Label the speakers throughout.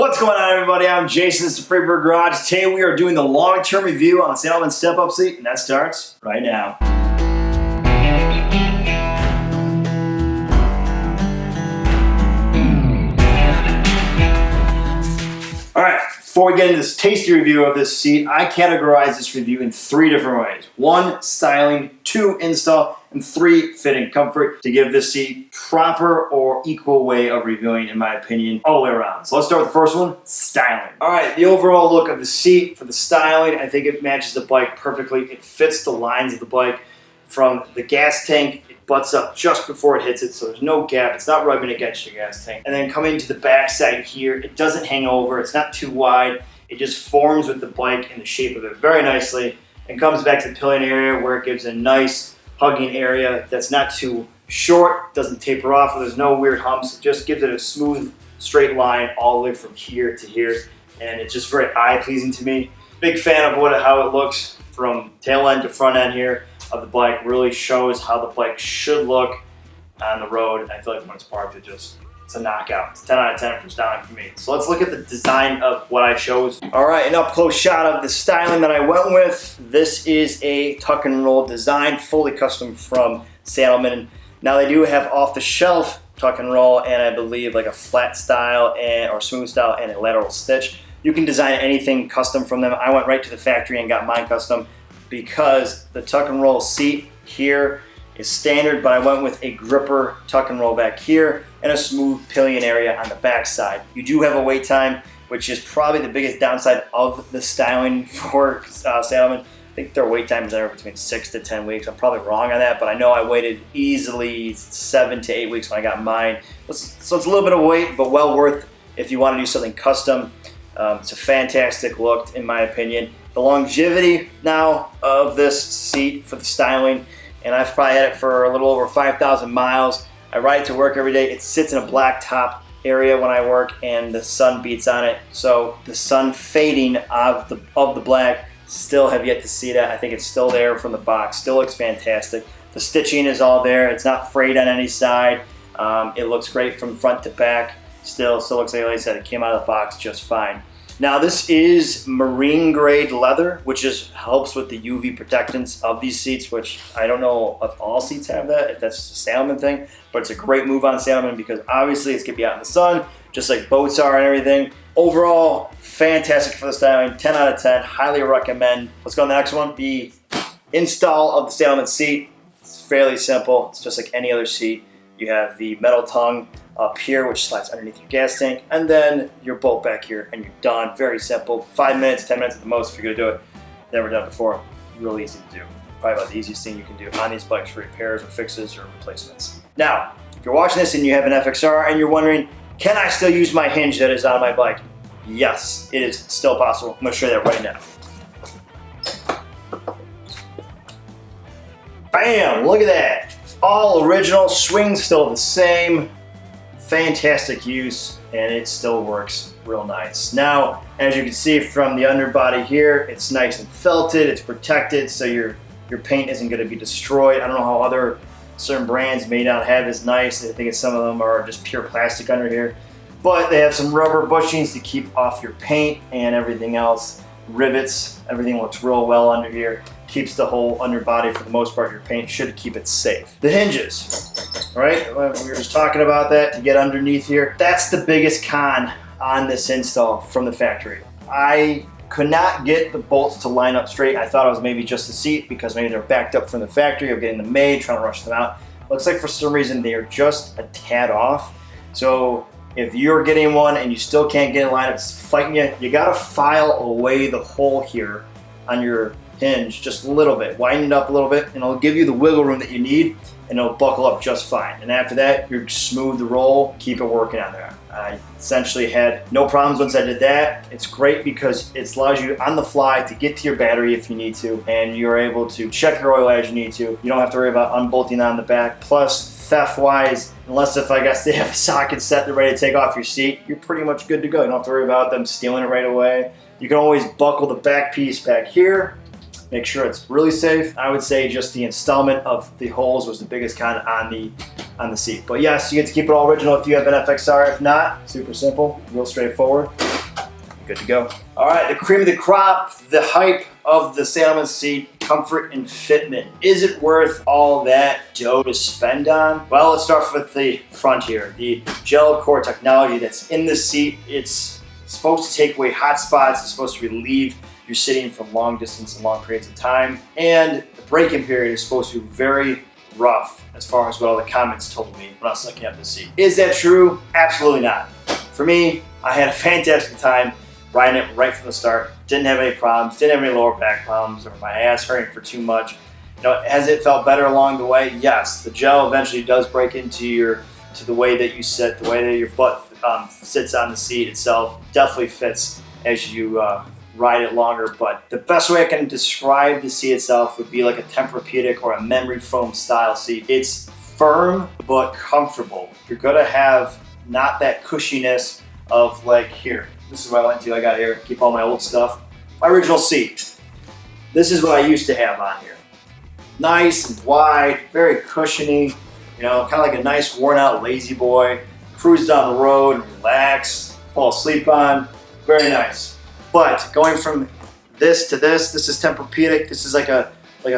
Speaker 1: What's going on, everybody? I'm Jason, this is Freeburg Garage. Today we are doing the long-term review on the Saddlemen Step Up seat, and that starts right now. Alright, before we get into this tasty review of this seat, I categorize this review in 3 different ways. 1, styling, 2, install, and 3, fitting comfort to give this seat proper or equal way of reviewing, in my opinion, all the way around. So let's start with the first one, styling. Alright, the overall look of the seat for the styling, I think it matches the bike perfectly. It fits the lines of the bike from the gas tank. Butts up just before it hits it, so there's no gap. It's not rubbing against your gas tank. And then coming to the back side here, it doesn't hang over. It's not too wide. It just forms with the bike and the shape of it very nicely and comes back to the pillion area where it gives a nice hugging area that's not too short, doesn't taper off, there's no weird humps. It just gives it a smooth, straight line all the way from here to here, and it's just very eye-pleasing to me. Big fan of how it looks from tail end to front end here of the bike. Really shows how the bike should look on the road. I feel like when it's parked, it's a knockout. It's 10 out of 10 for styling for me. So let's look at the design of what I chose. All right, an up-close shot of the styling that I went with. This is a tuck and roll design, fully custom from Saddlemen. Now they do have off-the-shelf tuck and roll, and I believe like a flat style or smooth style and a lateral stitch. You can design anything custom from them. I went right to the factory and got mine custom, because the tuck and roll seat here is standard, but I went with a gripper tuck and roll back here and a smooth pillion area on the back side. You do have a wait time, which is probably the biggest downside of the styling for Saddlemen. I think their wait time is there between 6 to 10 weeks. I'm probably wrong on that, but I know I waited easily 7 to 8 weeks when I got mine. So it's a little bit of wait, but well worth if you want to do something custom. It's a fantastic look, in my opinion. The longevity now of this seat for the styling, and I've probably had it for a little over 5,000 miles. I ride it to work every day. It sits in a black top area when I work, and the sun beats on it. So the sun fading of the black, still have yet to see that. I think it's still there from the box. Still looks fantastic. The stitching is all there. It's not frayed on any side. It looks great from front to back. Still looks like I said, it came out of the box just fine. Now this is marine grade leather, which helps with the UV protectance of these seats, which I don't know if all seats have that, if that's just a Saddlemen thing, but it's a great move on Saddlemen because obviously it's gonna be out in the sun, just like boats are and everything. Overall, fantastic for the styling, 10 out of 10, highly recommend. Let's go on the next one. The install of the Saddlemen seat, it's fairly simple. It's just like any other seat. You have the metal tongue up here, which slides underneath your gas tank, and then your bolt back here, and you're done. Very simple. 5 minutes, 10 minutes at the most if you're gonna do it. Never done it before. Really easy to do. Probably about the easiest thing you can do on these bikes for repairs or fixes or replacements. Now, if you're watching this and you have an FXR and you're wondering, can I still use my hinge that is on my bike? Yes, it is still possible. I'm gonna show you that right now. Bam, look at that. All original, swing's still the same. Fantastic use, and it still works real nice. Now, as you can see from the underbody here, it's nice and felted, it's protected, so your paint isn't going to be destroyed. I don't know how other certain brands may not have this nice. I think some of them are just pure plastic under here, but they have some rubber bushings to keep off your paint and everything else. Rivets, everything looks real well under here. Keeps the whole underbody, for the most part, your paint should keep it safe. The hinges, right? We were just talking about that to get underneath here. That's the biggest con on this install from the factory. I could not get the bolts to line up straight. I thought it was maybe just the seat because maybe they're backed up from the factory of getting them made, trying to rush them out. Looks like for some reason they are just a tad off. So if you're getting one and you still can't get it lined up, it's fighting you, you gotta file away the hole here on your hinge just a little bit, widen it up a little bit, and it'll give you the wiggle room that you need, and it'll buckle up just fine. And after that, you're smooth the roll, keep it working on there. I essentially had no problems once I did that. It's great because it allows you on the fly to get to your battery if you need to, and you're able to check your oil as you need to. You don't have to worry about unbolting on the back. Plus, theft-wise, unless if I guess they have a socket set they're ready to take off your seat, you're pretty much good to go. You don't have to worry about them stealing it right away. You can always buckle the back piece back here, make sure it's really safe. I would say just the installment of the holes was the biggest con on the seat. But yes, you get to keep it all original if you have an FXR. If not, super simple, real straightforward. good to go. All right, the cream of the crop, the hype of the Saddlemen seat, comfort and fitment. Is it worth all that dough to spend on? Well, let's start with the front here. The gel core technology that's in the seat, it's supposed to take away hot spots. It's supposed to relieve your sitting from long distance and long periods of time. And the break-in period is supposed to be very rough as far as what all the comments told me when I was looking at the seat. Is that true? Absolutely not. For me, I had a fantastic time riding it right from the start. Didn't have any problems, didn't have any lower back problems or my ass hurting for too much. You know, has it felt better along the way? Yes. The gel eventually does break into the way that you sit, the way that your butt sits on the seat itself. Definitely fits as you ride it longer, but the best way I can describe the seat itself would be like a Tempur-Pedic or a memory foam style seat. It's firm but comfortable. You're gonna have not that cushiness of like here. This is what I went to. I got here, keep all my old stuff. My original seat. This is what I used to have on here. Nice and wide, very cushiony, you know, kind of like a nice worn out lazy boy. Cruise down the road, relax, fall asleep on, very nice. But going from this to this is Tempur-Pedic. This is like a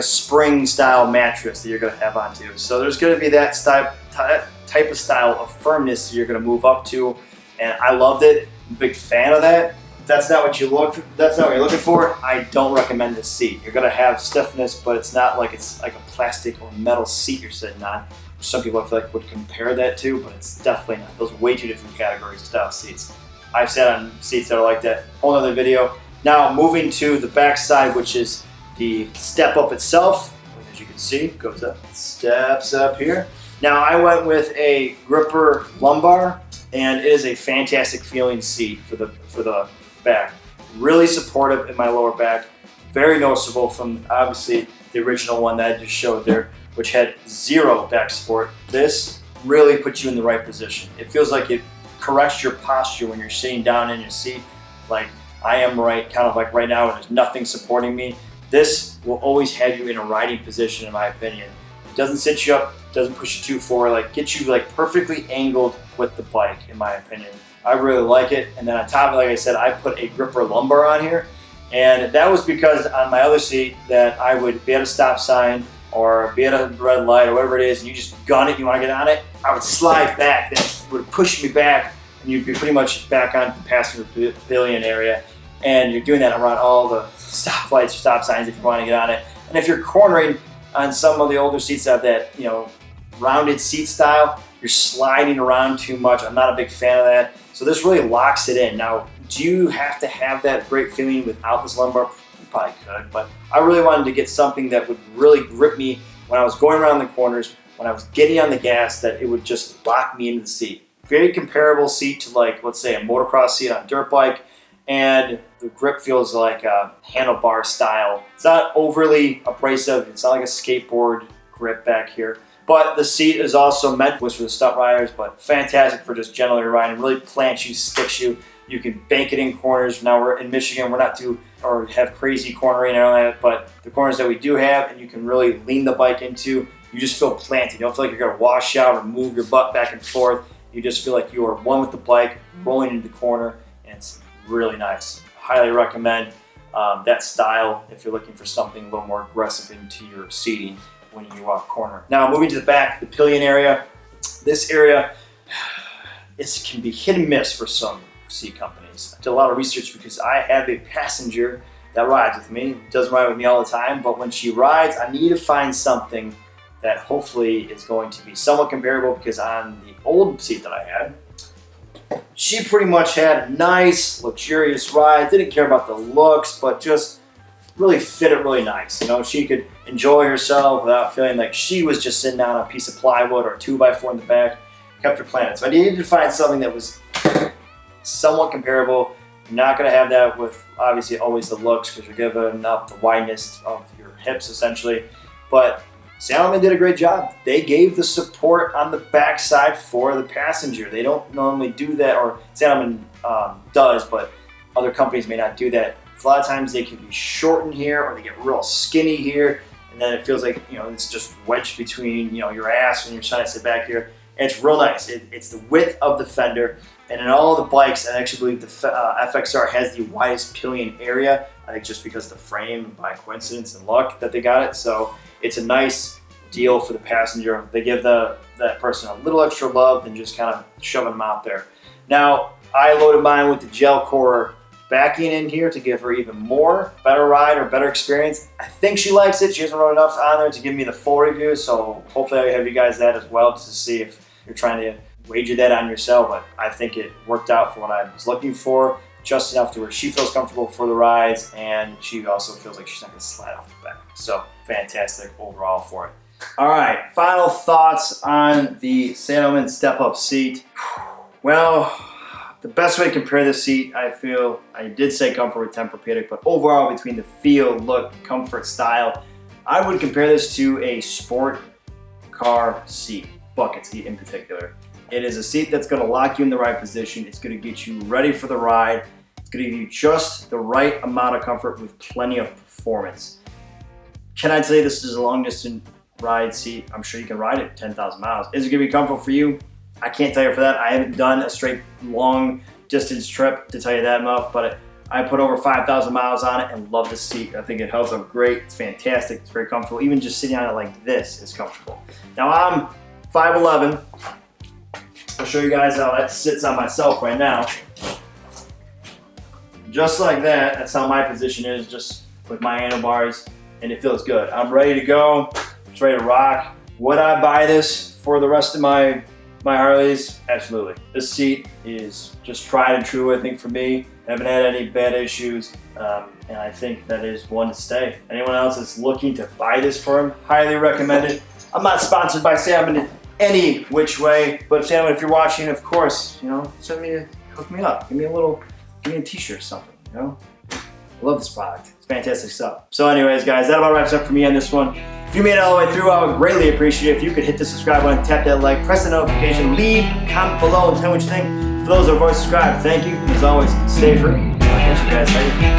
Speaker 1: spring style mattress that you're gonna have onto. So there's gonna be that type of style of firmness that you're gonna move up to, and I loved it. I'm a big fan of that. If that's not what you're looking for, I don't recommend this seat. You're gonna have stiffness, but it's not like it's like a plastic or metal seat you're sitting on. Some people I feel like would compare that to, but it's definitely not. Those are way 2 different categories of style seats. I've sat on seats that are like that. Whole other video. Now moving to the back side, which is the step up itself. As you can see, goes up, steps up here. Now I went with a gripper lumbar, and it is a fantastic feeling seat for the back. Really supportive in my lower back. Very noticeable from obviously the original one that I just showed there, which had 0 back support. This really puts you in the right position. It feels like it corrects your posture when you're sitting down in your seat, like I am kind of like right now when there's nothing supporting me. This will always have you in a riding position, in my opinion. It doesn't sit you up, doesn't push you too forward, like gets you like perfectly angled with the bike, in my opinion. I really like it. And then on top of it, like I said, I put a gripper lumbar on here, and that was because on my other seat that I would be at a stop sign or be at a red light or whatever it is, and you just gun it, you want to get on it, I would slide back, that would push me back, and you'd be pretty much back on the passenger pavilion area, and you're doing that around all the stoplights or stop signs if you want to get on it. And if you're cornering on some of the older seats that have that, you know, rounded seat style, you're sliding around too much. I'm not a big fan of that. So this really locks it in. Now, do you have to have that great feeling without this lumbar? You probably could, but I really wanted to get something that would really grip me when I was going around the corners, when I was getting on the gas, that it would just lock me into the seat. Very comparable seat to, like, let's say a motocross seat on a dirt bike, and the grip feels like a handlebar style. It's not overly abrasive. It's not like a skateboard grip back here. But the seat is also meant for the stunt riders, but fantastic for just generally riding. Really plants you, sticks you. You can bank it in corners. Now we're in Michigan, we're not or have crazy cornering and all that, but the corners that we do have, and you can really lean the bike into, you just feel planted. You don't feel like you're gonna wash out or move your butt back and forth. You just feel like you are one with the bike, rolling into the corner, and it's really nice. Highly recommend that style if you're looking for something a little more aggressive into your seating when you corner. Now moving to the back, the pillion area. This area can be hit and miss for some seat companies. I did a lot of research because I have a passenger that rides with me. Doesn't ride with me all the time, but when she rides, I need to find something that hopefully is going to be somewhat comparable, because on the old seat that I had, she pretty much had a nice, luxurious ride. Didn't care about the looks, but just really fit it really nice. You know, she could enjoy herself without feeling like she was just sitting on a piece of plywood or a 2x4 in the back. Kept her planted. So I needed to find something that was somewhat comparable. You're not going to have that with obviously always the looks, because you're giving up the wideness of your hips essentially. But Saddlemen did a great job. They gave the support on the backside for the passenger. They don't normally do that, or Saddlemen does, but other companies may not do that. A lot of times they can be shortened here, or they get real skinny here, and then it feels like, you know, it's just wedged between, you know, your ass when you're trying to sit back here. And it's real nice. It's the width of the fender. And in all the bikes, I actually believe the FXR has the widest pillion area. I think just because of the frame, by coincidence and luck that they got it. So it's a nice deal for the passenger. They give that person a little extra love than just kind of shoving them out there. Now, I loaded mine with the gel core backing in here to give her even more better ride or better experience. I think she likes it. She hasn't run enough on there to give me the full review, so hopefully I have you guys that as well to see if you're trying to wager that on yourself. But I think it worked out for what I was looking for, just enough to where she feels comfortable for the rides, and she also feels like she's not going to slide off the back. So fantastic overall for it. All right, final thoughts on the Saddlemen Step Up seat. Well, the best way to compare this seat, I feel, I did say comfort with Tempur-Pedic, but overall between the feel, look, comfort, style, I would compare this to a sport car seat, bucket seat in particular. It is a seat that's going to lock you in the right position. It's going to get you ready for the ride. It's going to give you just the right amount of comfort with plenty of performance. Can I tell you this is a long distance ride seat? I'm sure you can ride it 10,000 miles. Is it going to be comfortable for you? I can't tell you for that. I haven't done a straight long distance trip to tell you that enough, but I put over 5,000 miles on it and love this seat. I think it holds up great. It's fantastic. It's very comfortable. Even just sitting on it like this is comfortable. Now I'm 5'11". I'll show you guys how that sits on myself right now. Just like that. That's how my position is, just with my handlebars, and it feels good. I'm ready to go. It's ready to rock. Would I buy this for the rest of my Harleys? Absolutely. This seat is just tried and true, I think, for me. I haven't had any bad issues, and I think that is one to stay. Anyone else that's looking to buy this for him, highly recommend it. I'm not sponsored by Saddlemen in any which way, but Saddlemen, if you're watching, of course, you know, hook me up. Give me a t-shirt or something, you know? I love this product. It's fantastic stuff. So anyways, guys, that about wraps up for me on this one. If you made it all the way through, I would greatly appreciate it if you could hit the subscribe button, tap that like, press the notification, leave a comment below and tell me what you think. For those that have already subscribed, thank you. As always, stay free. I'll catch you guys later.